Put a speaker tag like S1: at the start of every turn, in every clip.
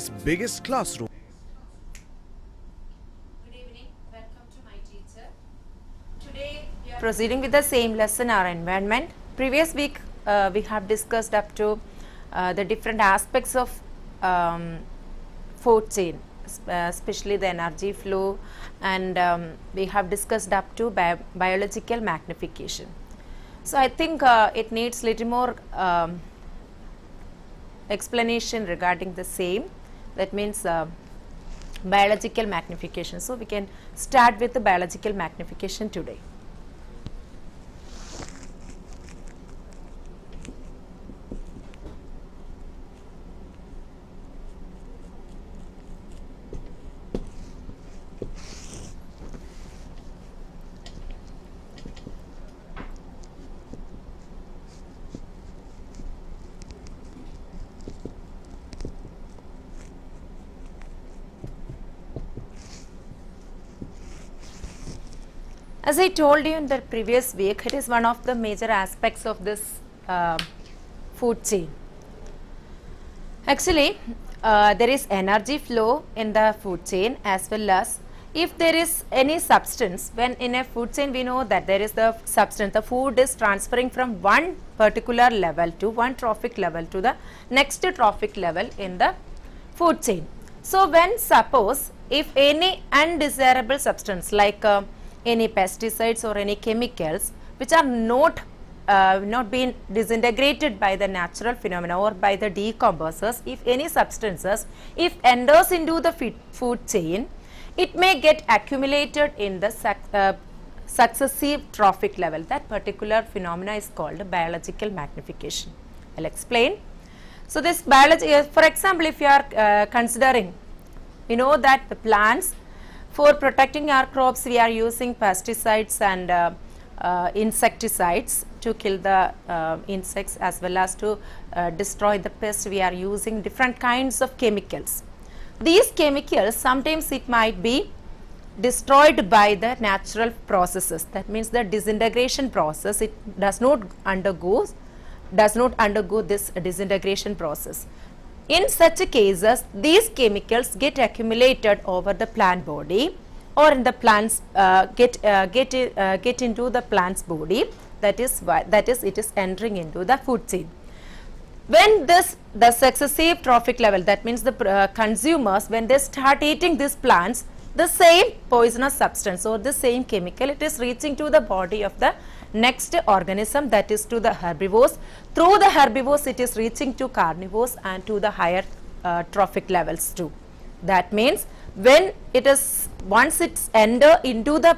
S1: India's biggest classroom.
S2: Good evening, welcome to my teacher. Today we are proceeding with the same lesson, our environment. Previous week we have discussed up to the different aspects of food chain, especially the energy flow, and we have discussed up to biological magnification. So I think it needs little more explanation regarding the same. That means biological magnification. So we can start with the biological magnification today. As I told you in the previous week, it is one of the major aspects of this food chain. Actually, there is energy flow in the food chain, as well as if there is any substance. When in a food chain we know that there is the substance, the food is transferring from one particular level to one trophic level to the next trophic level in the food chain. So when suppose if any undesirable substance like any pesticides or any chemicals which are not being disintegrated by the natural phenomena or by the decomposers, if any substances if enters into the food chain, it may get accumulated in the successive trophic level. That particular phenomena is called biological magnification. I'll explain. So this biology, for example, if you are considering, we know that the plants, for protecting our crops, we are using pesticides and insecticides to kill the insects, as well as to destroy the pests. We are using different kinds of chemicals. These chemicals, sometimes it might be destroyed by the natural processes. That means the disintegration process, it does not undergo this disintegration process. In such cases, these chemicals get accumulated over the plant body, or in the plants get into the plant's body. That is it is entering into the food chain. When the successive trophic level, that means the consumers, when they start eating these plants, the same poisonous substance or the same chemical, it is reaching to the body of the next organism, that is to the herbivores. Through the herbivores, it is reaching to carnivores and to the higher trophic levels too. That means when it is, once it's enter into the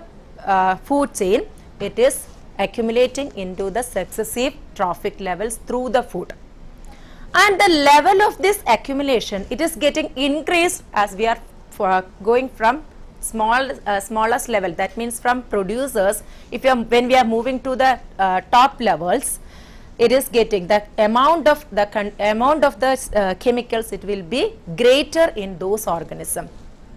S2: food chain, it is accumulating into the successive trophic levels through the food. And the level of this accumulation, it is getting increased as we are going from smallest level. That means from producers, when we are moving to the top levels, it is getting the amount of the chemicals, it will be greater in those organisms.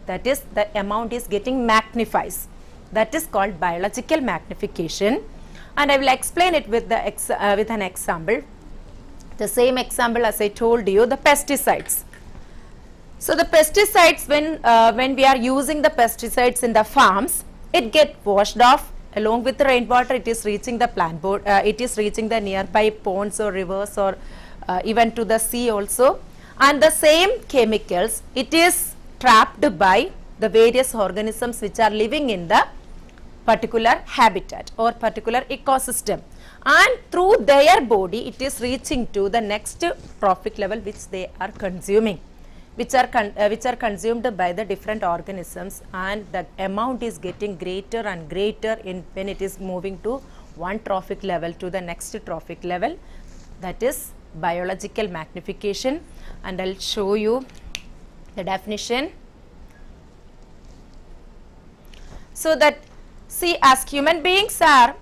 S2: That is, the amount is getting magnifies. That is called biological magnification, and I will explain it with an example. The same example as I told you, the pesticides. So the pesticides, when we are using the pesticides in the farms, it get washed off along with the rainwater. It is reaching the plant board, it is reaching the nearby ponds or rivers, or even to the sea also. And the same chemicals, it is trapped by the various organisms which are living in the particular habitat or particular ecosystem, and through their body it is reaching to the next trophic level which they are consuming, which are consumed by the different organisms, and the amount is getting greater and greater when it is moving to one trophic level to the next trophic level. That is biological magnification, and I'll show you the definition. So that, see, as human beings are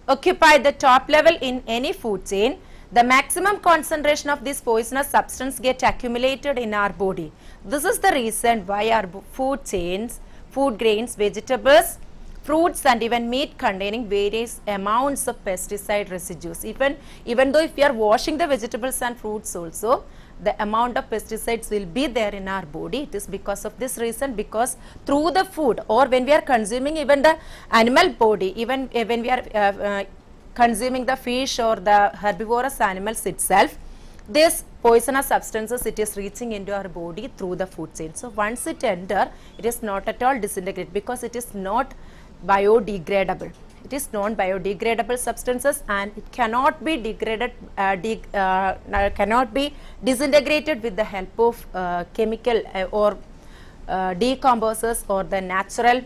S2: occupy the top level in any food chain, the maximum concentration of this poisonous substance get accumulated in our body. This is the reason why our food chains, food grains, vegetables, fruits and even meat containing various amounts of pesticide residues. Even though if we are washing the vegetables and fruits also, the amount of pesticides will be there in our body. It is because of this reason, because through the food or when we are consuming even the animal body, even when we are consuming the fish or the herbivorous animals itself, this poisonous substances, it is reaching into our body through the food chain. So once it enter, it is not at all disintegrated because it is not biodegradable. It is non-biodegradable substances and it cannot be degraded, cannot be disintegrated with the help of chemical or decomposers or the natural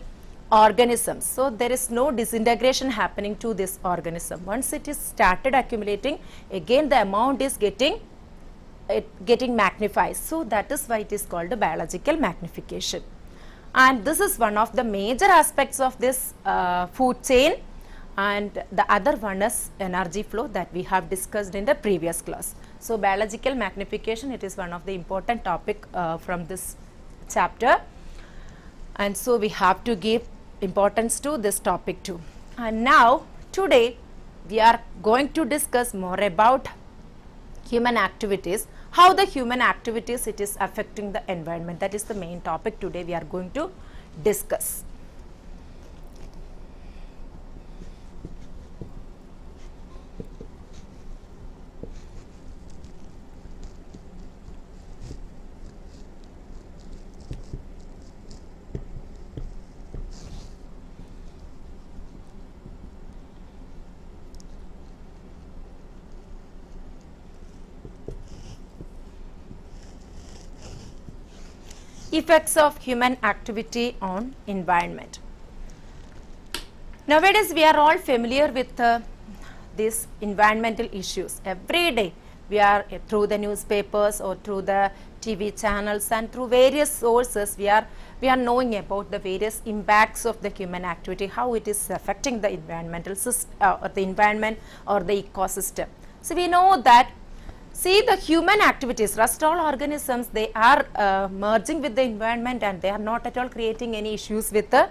S2: organisms. So there is no disintegration happening to this organism. Once it is started accumulating, again the amount is getting magnified. So that is why it is called a biological magnification. And this is one of the major aspects of this food chain, and the other one is energy flow that we have discussed in the previous class. So biological magnification, it is one of the important topic from this chapter, and so we have to give importance to this topic too. And now today we are going to discuss more about human activities, how the human activities it is affecting the environment. That is the main topic today we are going to discuss. Effects of human activity on environment. Nowadays we are all familiar with these environmental issues. Every day we are through the newspapers or through the TV channels and through various sources we are knowing about the various impacts of the human activity, how it is affecting the environmental system or the environment or the ecosystem. So we know that, see, the human activities, rest all organisms, they are merging with the environment and they are not at all creating any issues with the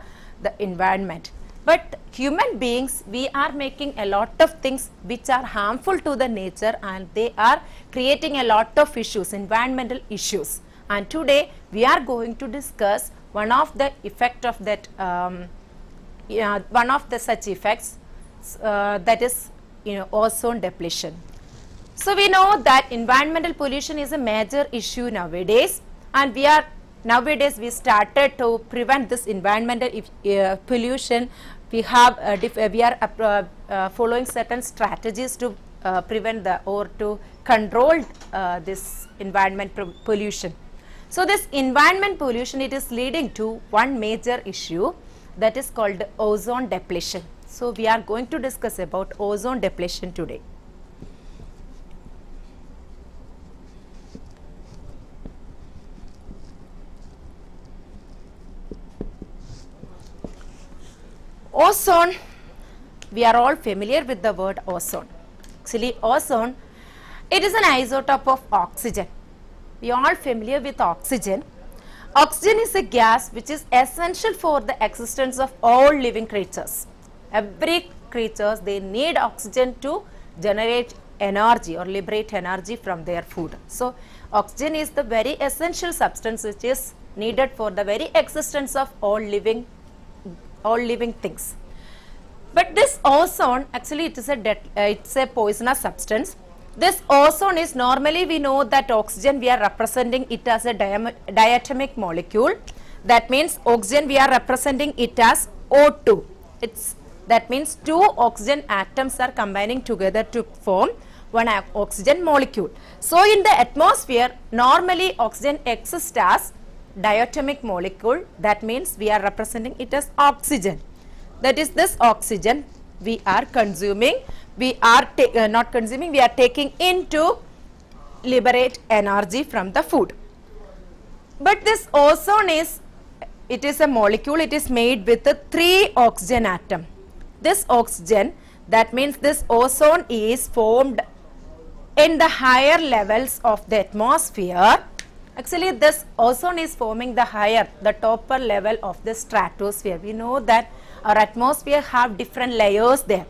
S2: environment. But human beings, we are making a lot of things which are harmful to the nature and they are creating a lot of issues, environmental issues. And today we are going to discuss one of the effect of that, one of the such effects, that is, ozone depletion. So we know that environmental pollution is a major issue nowadays, and nowadays we started to prevent this environmental pollution. We are following certain strategies to prevent or to control this environment pollution. So this environment pollution, it is leading to one major issue that is called ozone depletion. So we are going to discuss about ozone depletion today. Ozone, we are all familiar with the word ozone. Actually, ozone, it is an isotope of oxygen. We are all familiar with oxygen. Oxygen is a gas which is essential for the existence of all living creatures. Every creature, they need oxygen to generate energy or liberate energy from their food. So oxygen is the very essential substance which is needed for the very existence of all living things. But this ozone, actually it is it's a poisonous substance. This ozone is, normally we know that oxygen we are representing it as a diatomic molecule. That means oxygen we are representing it as O2. That means two oxygen atoms are combining together to form one oxygen molecule. So in the atmosphere, normally oxygen exists as diatomic molecule. That means we are representing it as oxygen. That is, this oxygen we are consuming, we are not consuming, we are taking in to liberate energy from the food. But this ozone is a molecule, it is made with 3 oxygen atom. This oxygen, that means this ozone is formed in the higher levels of the atmosphere. Actually, this ozone is forming the topper level of the stratosphere. We know that our atmosphere have different layers there.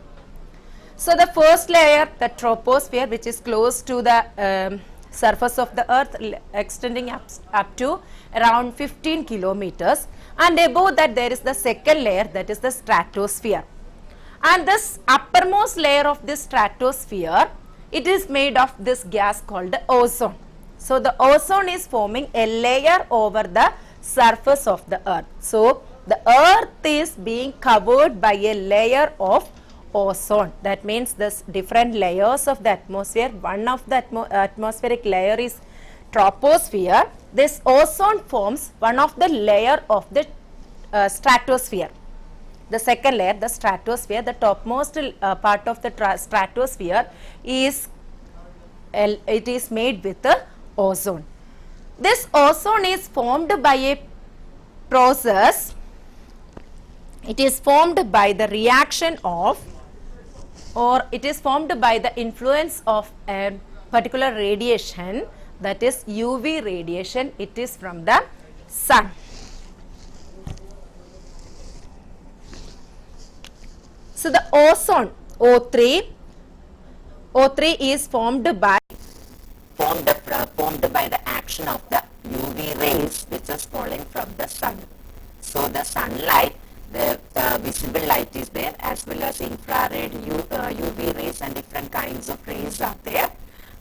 S2: So the first layer, the troposphere, which is close to the surface of the earth extending up to around 15 kilometers, and above that there is the second layer, that is the stratosphere. And this uppermost layer of this stratosphere, it is made of this gas called ozone. So the ozone is forming a layer over the surface of the earth. So the earth is being covered by a layer of ozone. That means this different layers of the atmosphere. One of the atmospheric layer is troposphere. This ozone forms one of the layer of the stratosphere. The second layer, the stratosphere, the topmost part of the stratosphere is it is made with the ozone. This ozone is formed by a process. It is formed by the reaction of, or it is formed by the influence of a particular radiation, that is UV radiation. It is from the sun. So the ozone O3 is formed by the action of the UV rays which is falling from the sun. So the sunlight, the visible light is there, as well as infrared, UV rays and different kinds of rays are there.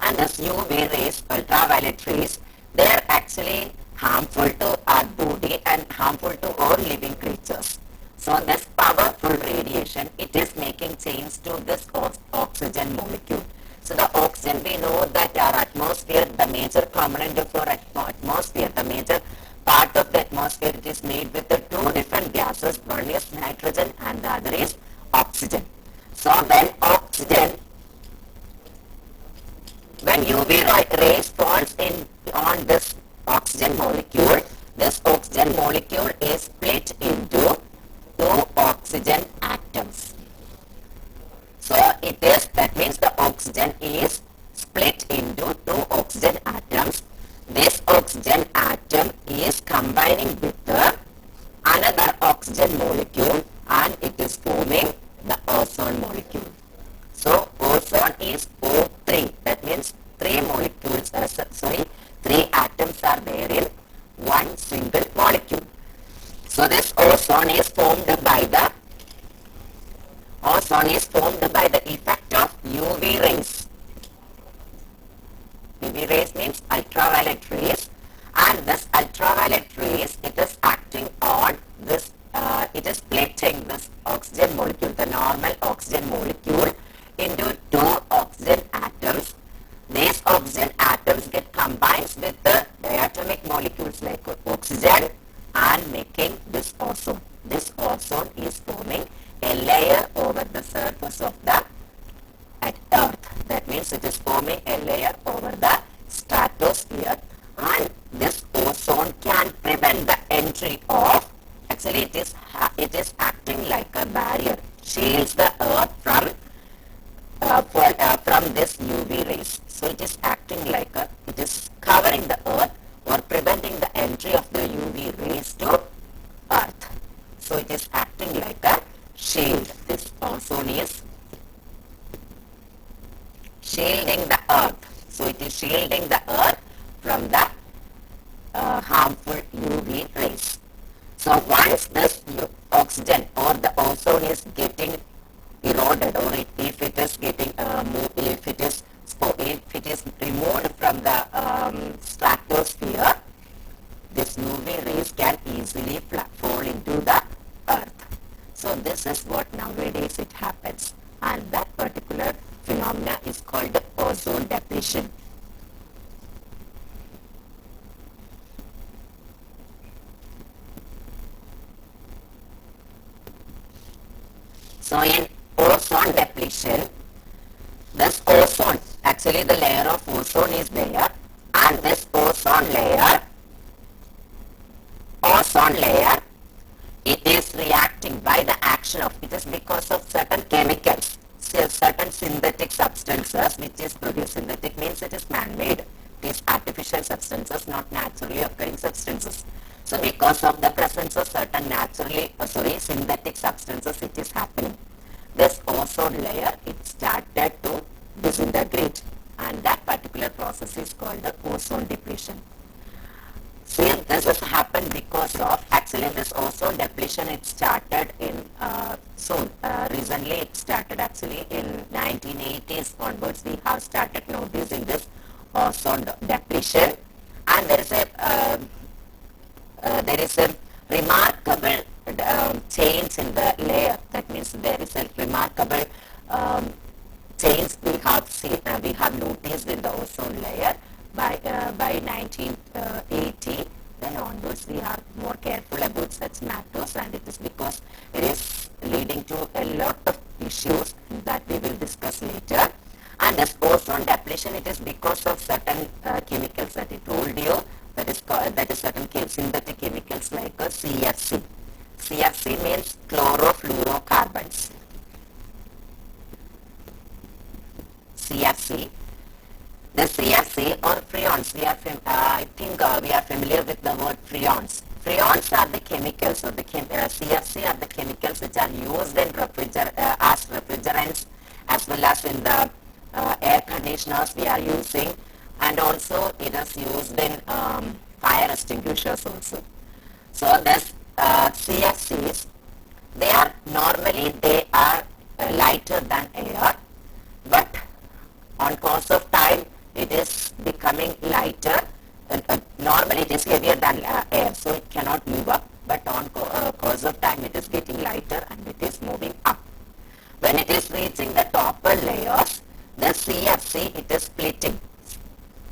S2: And this UV rays, ultraviolet rays, they are actually harmful to our body and harmful to all living creatures. So this powerful radiation, it is making change to this oxygen molecule. So the oxygen, we know that our atmosphere, the major component of our atmosphere, the major part of the atmosphere, it is made with the two different gases. One is nitrogen and the other is oxygen. So when UV rays falls on this oxygen molecule, this oxygen molecule is split into two oxygen atoms. So that means the oxygen is split into two oxygen atoms. This oxygen atom is combining with another oxygen molecule, and it is forming the ozone molecule. So ozone is O3. That means three atoms are there in one single molecule. So this ozone is formed by the effect of UV rays. UV rays means ultraviolet rays, and this ultraviolet rays, it is acting on this, it is splitting this oxygen molecule, the normal oxygen molecule, into two oxygen atoms. These oxygen atoms get combined with the diatomic molecules like oxygen and making this ozone. This ozone is forming a layer over the surface of the earth. That means it is forming a layer over the stratosphere, and this ozone can prevent the entry of, actually it is acting like a barrier, shields the earth from this UV rays. So it is acting like it is covering the earth or preventing the entry of the UV rays to earth. So it is acting like a shield. This ozone is shielding the earth. So it is shielding the earth from the harmful UV rays. So once this oxygen or the ozone is getting eroded, or if it is getting if it is removed from the stratosphere, this UV rays can easily fall into the earth. So this is what nowadays it happens, and that particular phenomena is called ozone depletion. So in ozone depletion, this ozone, actually the layer of ozone is there, and this ozone layer, it is reacting by the action of, it is because of certain chemicals, certain synthetic substances which is produced. Synthetic means it is man-made. It is artificial substances, not naturally occurring substances. So because of the presence of certain synthetic substances, it is happening. This ozone layer, it started to disintegrate, and that particular
S1: particular process is called the ozone depletion. See, this has happened because of, actually this ozone depletion, it started in recently it started actually in 1980s onwards. We have started noticing this ozone depletion, and there is a remarkable change in the layer. That means there is a remarkable change we have noticed in the ozone layer by 1980. Then onwards we are more careful about such matters, and it is because it is leading to a lot of issues that we will discuss later. And this ozone depletion, it is because of certain chemicals that I told you, that is certain synthetic chemicals like CFC. CFC means chlorofluorocarbons. CFC. The CFC or freons, I think we are familiar with the word freons. Freons are the chemicals, or the CFC are the chemicals which are used in as refrigerants, as well as in the air conditioners we are using, and also it is used in fire extinguishers also. So this CFCs, they are lighter than air, but on course of time it is becoming lighter. Normally it is heavier than air, so it cannot move up, but on course of time it is getting lighter and it is moving up. When it is reaching the topper layers, the CFC, it is splitting.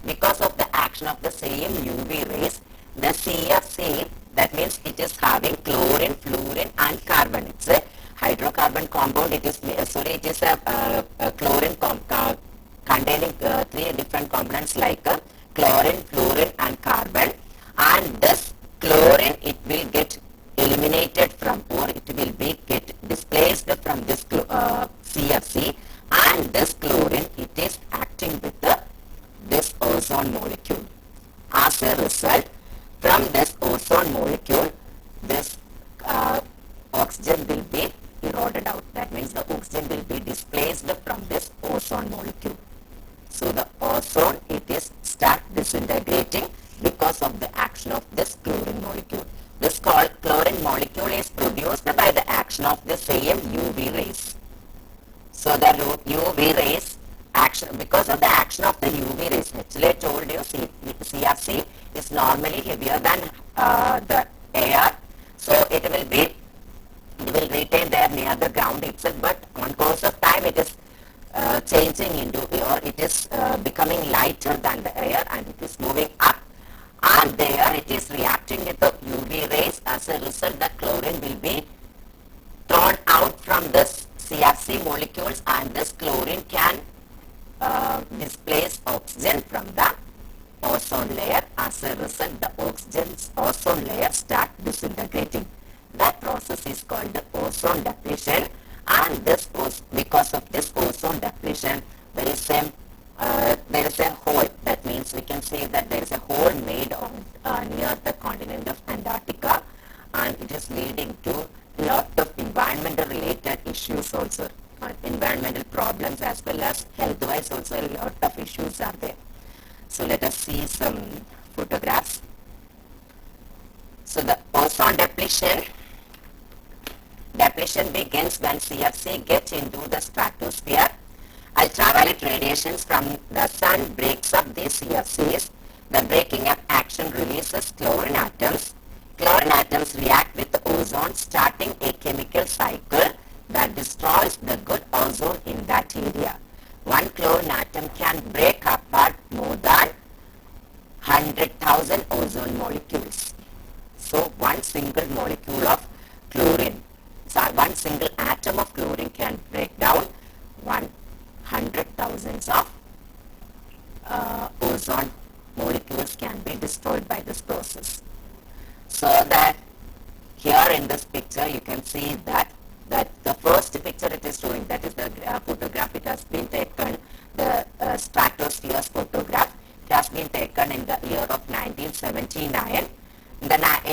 S1: Because of the action of the same UV rays, the CFC, that means it is having chlorine, fluorine and carbon. It's a hydrocarbon compound. It is a chlorine containing three different components like chlorine, fluorine and carbon. And this chlorine, it will get eliminated from, or it will be get displaced from this CFC, and this chlorine, it is acting with this ozone molecule. As a result, from this ozone molecule, this oxygen will be eroded out. That means the oxygen will be displaced from this ozone molecule. So the ozone, it is start disintegrating because of the action of this chlorine molecule. This chlorine molecule is produced by the action of the same UV rays. So the UV rays action, because of the action of the UV rays, actually I told you CFC is normally heavier than the air, so it will retain there near the ground itself, but on course of time it is changing into, or it is becoming lighter than the air, and it is moving up, and there it is reacting with the UV rays. As a result, the chlorine will be thrown out from this CFC molecules, and this chlorine can displace oxygen from the ozone layer. As a result, the ozone layer start disintegrating. That process is called the ozone depletion, and because of this ozone depletion, there is a hole. That means we can say that there is a hole made near the continent of Antarctica, and it is leading to a lot of environmental related issues also, environmental problems, as well as health wise also a lot of issues are there. So let us see some photographs. So the ozone depletion begins when CFC gets into the stratosphere. Ultraviolet radiations from the sun breaks up these CFCs. The breaking up action releases chlorine atoms. Chlorine atoms react with the ozone, starting a chemical cycle that destroys the good ozone in that area. One chlorine atom can break apart more than 100,000 ozone molecules. So one single molecule of chlorine, one single atom of chlorine can break down 100,000 of ozone molecules can be destroyed by this process. So that here in this picture you can see that the first picture it is showing, that is the photograph. It has been taken, the stratosphere's photograph. It has been taken in the year of 1979. In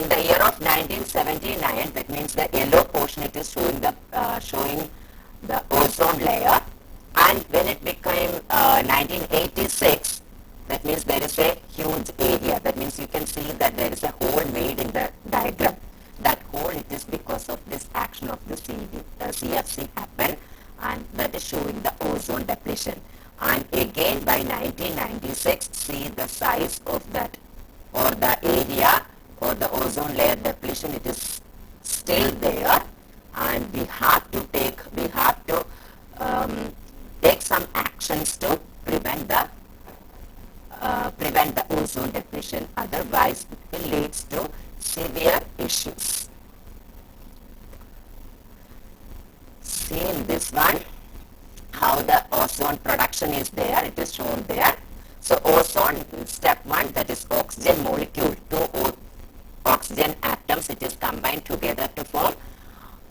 S1: the year of 1979, that means the yellow portion, it is showing the ozone layer. And when it became 1986, That means there is a huge area. That means you can see that there is a hole made in the diagram. That hole, it is because of this action of the CFC happen, and that is showing the ozone depletion. And again by 1996, see the size of that, or the area or the ozone layer depletion, it is still there, and we have to take some actions to prevent the ozone depletion. Otherwise, it will lead to severe issues. See in this one how the ozone production is there. It is shown there. So ozone, step 1, that is oxygen molecule. Two oxygen atoms, it is combined together to form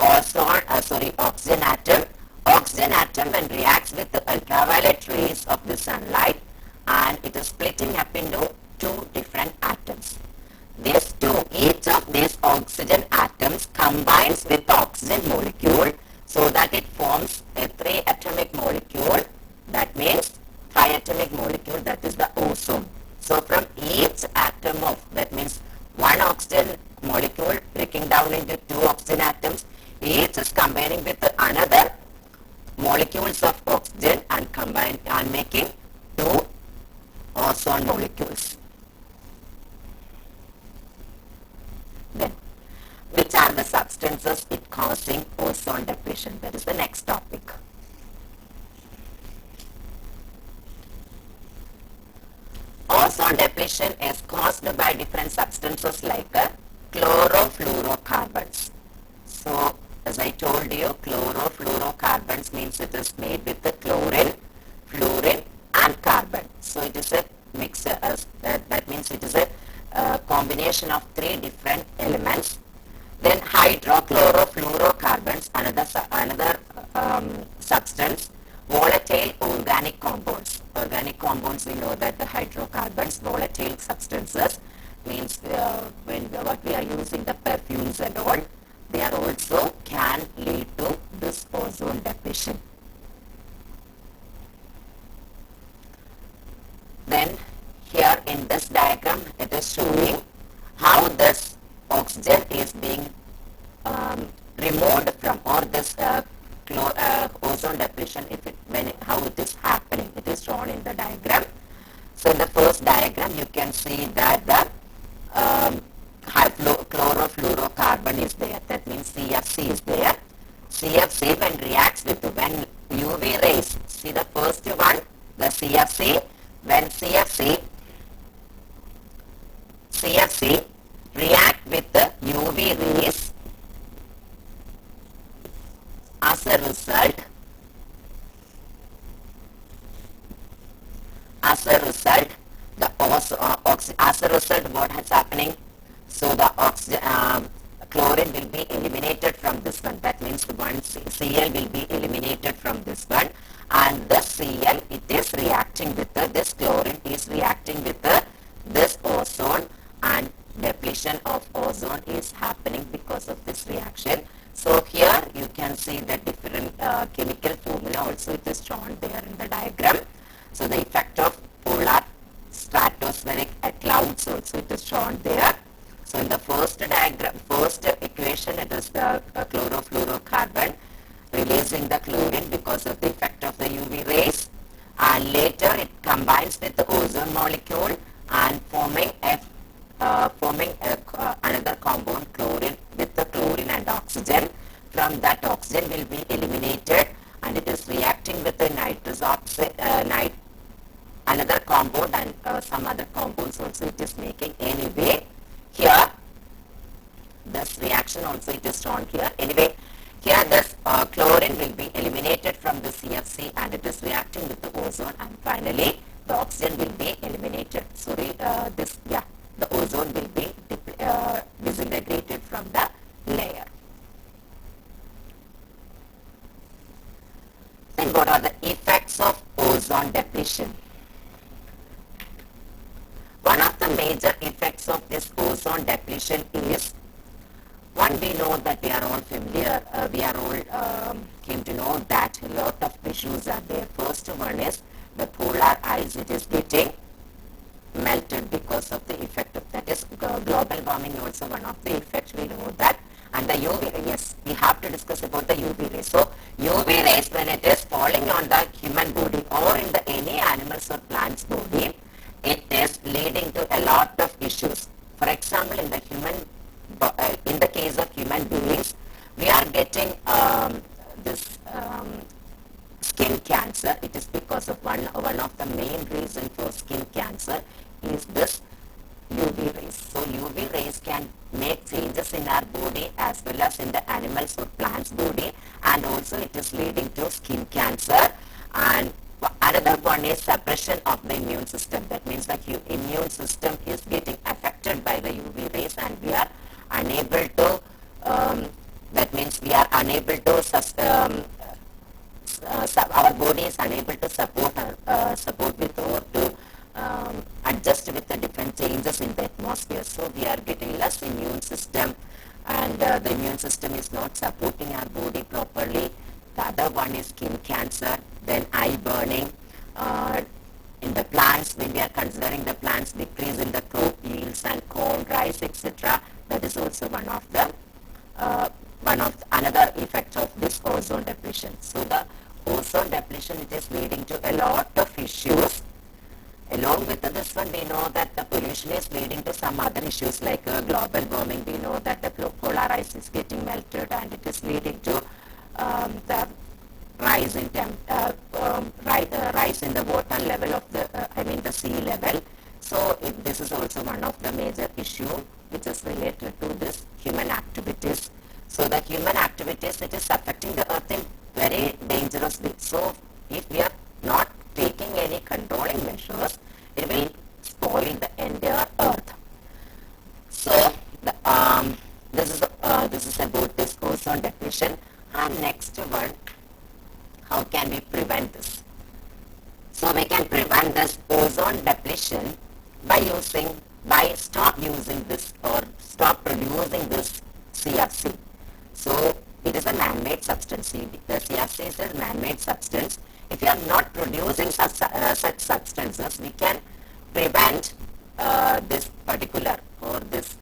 S1: oxygen atom. Oxygen atom when reacts with the ultraviolet rays of the sunlight, and it is splitting up into two different atoms. Each of these oxygen atoms combines with the oxygen molecule so that it forms a 3 atomic molecule. That means 5 atomic molecule, that is the ozone. So from each atom of, that means one oxygen molecule breaking down into 2 oxygen atoms, each is combining with another molecules of oxygen and combine and making 2 ozone molecules. Then, which are the substances it causing ozone depletion? That is the next topic. Ozone depletion is caused by different substances like chlorofluorocarbons. So, as I told you, chlorofluorocarbons means it is made with the chlorine, fluorine and carbon. So it is a mixture, that means it is a combination of 3 different elements. Then hydrochlorofluorocarbons, another substance, volatile organic compounds. Organic compounds, we know that the hydrocarbons, volatile substances, means what we are using, the perfumes and all, they are also can lead to this ozone depletion. Then here in this diagram, it is showing how this oxygen is being removed from, or this ozone depletion, how it is happening. It is shown in the diagram. So in the first diagram, you can see that the chlorofluorocarbon is there. That means CFC is there. CFC when reacts with when UV rays. See the first one, the CFC. When CFC react with the UV rays, as a result, what is happening? So the chlorine will be eliminated from this one. That means one Cl will be eliminated from this one, and the Cl, it is reacting with this chlorine is reacting with this ozone, and depletion of ozone is happening because of this reaction. So here you can see the different chemical formula also, it is shown there in the diagram. So the effect of polar stratospheric clouds also, it is shown there. So in the first equation, it is the chlorofluorocarbon releasing the chlorine because of the effect of the UV rays, and later it combines with the ozone molecule and forming another compound, chlorine, with the chlorine and oxygen. From that, oxygen will be eliminated, and it is reacting with the nitrous oxide, another compound, and some other compounds also it is making. Anyway, here this reaction also it is shown here. Anyway, here this chlorine will be eliminated from the CFC, and it is reacting with the ozone, and finally the oxygen will be eliminated. The ozone will be disintegrated from the layer. Then what are the effects of ozone depletion? One of the major effects of this ozone depletion is, one, we know that we are all familiar, we are all came to know that a lot of issues are there. First one is the polar ice, it is getting melted because of the effect of that is global warming also one of the effects, we know that. And the UV ray, yes, we have to discuss about the UV ray. So UV rays, when it is falling on the human body or in the any animals or plants body, it is leading to a lot of issues. For example, in the in the case of human beings, we are getting this skin cancer. It is because of one of the main reason for skin cancer is this UV rays. So UV rays can make changes in our body as well as in the animals or plants body, and also it is leading to skin cancer. And another one is suppression of the immune system. That means the immune system is getting affected by the UV rays, and we are unable to that means we are unable to our body is unable to support with or to adjust with the different changes in the atmosphere. So we are getting less immune system, and the immune system is not supporting our body properly. The other one is skin cancer, then eye burning. In the plants, when we are considering the plants, decrease in the crop yields and corn, rice, etc. That is also one of another effect of this ozone depletion. So the ozone depletion, it is leading to a lot of issues. Along with this one, we know that the pollution is leading to some other issues like global warming. We know that the polar ice is getting melted, and it is leading to the rise in rise in the water level of the sea level. So this is also one of the major issue which is related to this human activities. So the human activities, it is affecting the earth in very dangerous way. So if we are not taking any controlling measures, it will spoil the entire earth. So this is about this ozone depletion. And next one, how can we prevent this? So we can prevent this ozone depletion by stop using this or stop producing this CFC. So it is a man-made substance. The CFC is a man-made substance. If you are not producing such substances, we can prevent this particular or this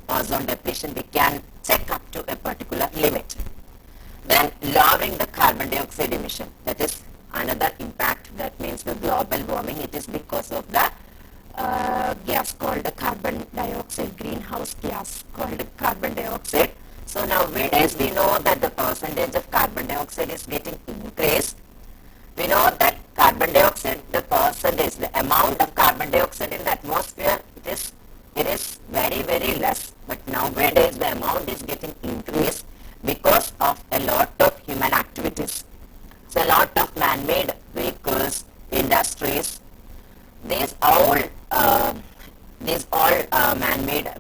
S1: ozone depletion. We can check up to a particular limit. Then lowering the carbon dioxide emission. That is another impact. That means the global warming. It is because of the gas called the carbon dioxide, greenhouse gas called carbon dioxide. So nowadays we know that the percentage of carbon dioxide is getting increased. We know that carbon dioxide, the percentage, the amount of carbon dioxide in the atmosphere, it is very, very less. But nowadays the amount is getting increased because of a lot of human activities. So a lot of man-made vehicles, industries, these all man-made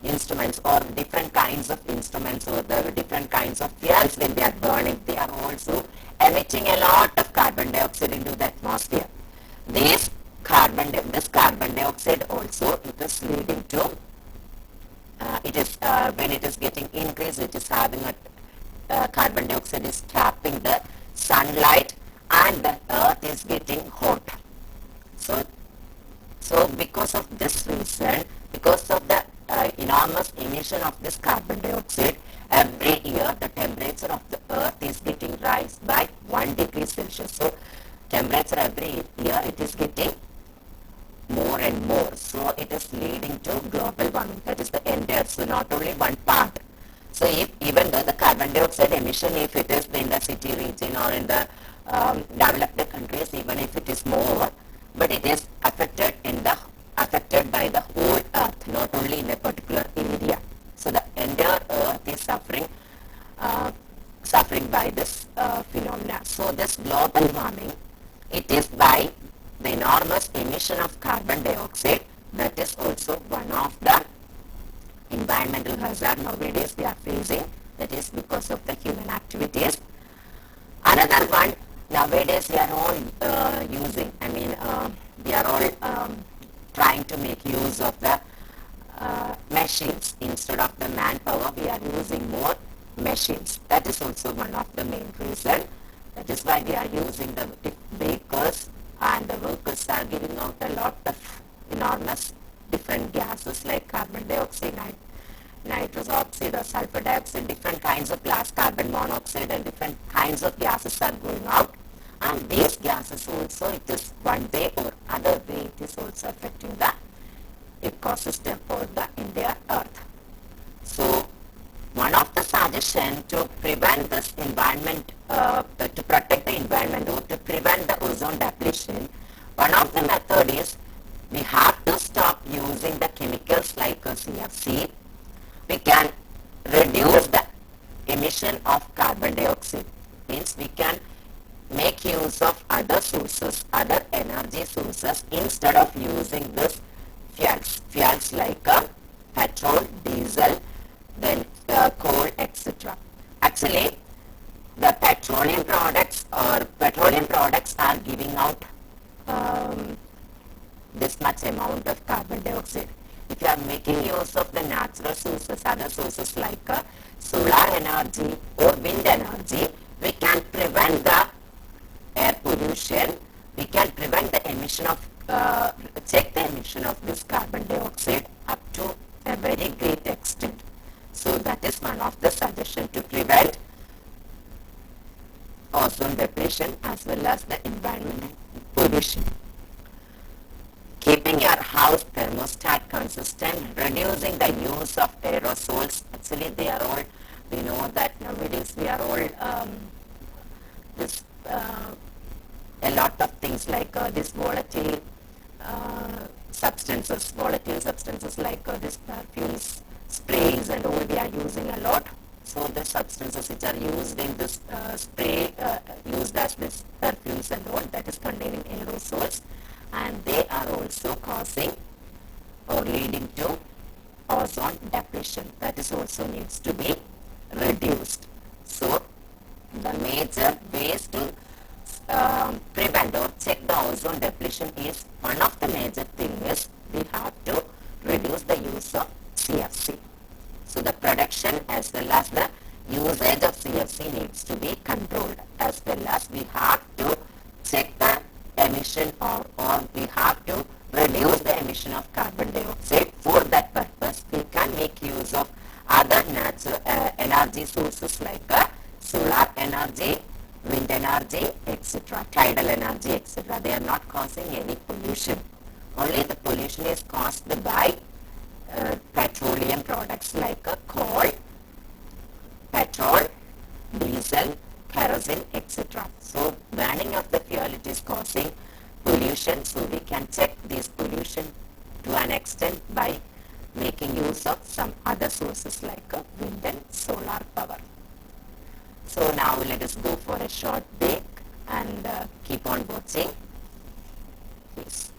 S1: instruments or different kinds of instruments or the different kinds of fuels when they are burning, they are also emitting a lot of carbon dioxide into the atmosphere. This carbon dioxide also, it is leading to when it is getting increased, it is having a carbon dioxide is trapping the sunlight, and the earth is getting hot. So because of this reason, because of the enormous emission of this carbon dioxide, every year the temperature of the earth is getting rise by 1 degree Celsius. So temperature every year, it is getting more and more. So it is leading to global warming. That is the entire, so not only one part. So even though the carbon dioxide emission, if it is in the city region or in the developed countries, even if it is more, but it is affected by the whole earth, not only in a particular area. So the entire earth is suffering by this phenomena. So this global warming, it is by the enormous emission of carbon dioxide. That is also one of the environmental hazard nowadays we are facing. That is because of the human activities. Another one, nowadays we are all using, we are all trying to make use of the machines. Instead of the manpower, we are using more machines. That is also one of the main reasons. That is why we are using the vehicles and the workers are giving out a lot of enormous different gases like carbon dioxide, nitrous oxide or sulfur dioxide, different kinds of gas, carbon monoxide and different kinds of gases are going out. And these gases also, it is one way or other way, it is also affecting the ecosystem or the entire earth. So one of the suggestions to prevent this environment, to protect the environment or to prevent the ozone depletion, one of the method is we have to stop using the chemicals like CFC. We can reduce the emission of carbon dioxide. Means we can make use of other sources, other energy sources instead of using this fuels like petrol, diesel, then coal, etc. Actually, the petroleum products are giving out this much amount of carbon dioxide. If you are making use of the natural sources, other sources like solar energy or wind energy, we can prevent the air pollution, we can prevent the emission of, check the emission of this carbon dioxide up to a very great extent. So that is one of the suggestions to prevent ozone depletion as well as the environmental pollution. Keeping your house thermostat consistent, reducing the use of aerosols. Actually, they are all, we know that nowadays we are all this a lot of things like this volatile substances like this perfumes, sprays and all we are using a lot. So the substances which are used in this spray, used as this perfumes and all, that is containing aerosols, and they are also causing or leading to ozone depletion. That is also needs to be reduced. So the major ways to prevent or check the ozone depletion is, one of the major thing is we have to reduce the use of CFC. So the production as well as the usage of CFC needs to be controlled, as well as we have to check the emission or we have to reduce the emission of carbon dioxide. For that purpose, we can make use of other natural energy sources like solar energy, wind energy, etc., tidal energy, etc. They are not causing any pollution. Only the pollution is caused by petroleum products like coal, petrol, diesel, kerosene, etc. So burning of the fuel, it is causing pollution. So we can check this pollution to an extent by making use of some other sources like wind and solar power. So now let us go for a short break and keep on watching. Please.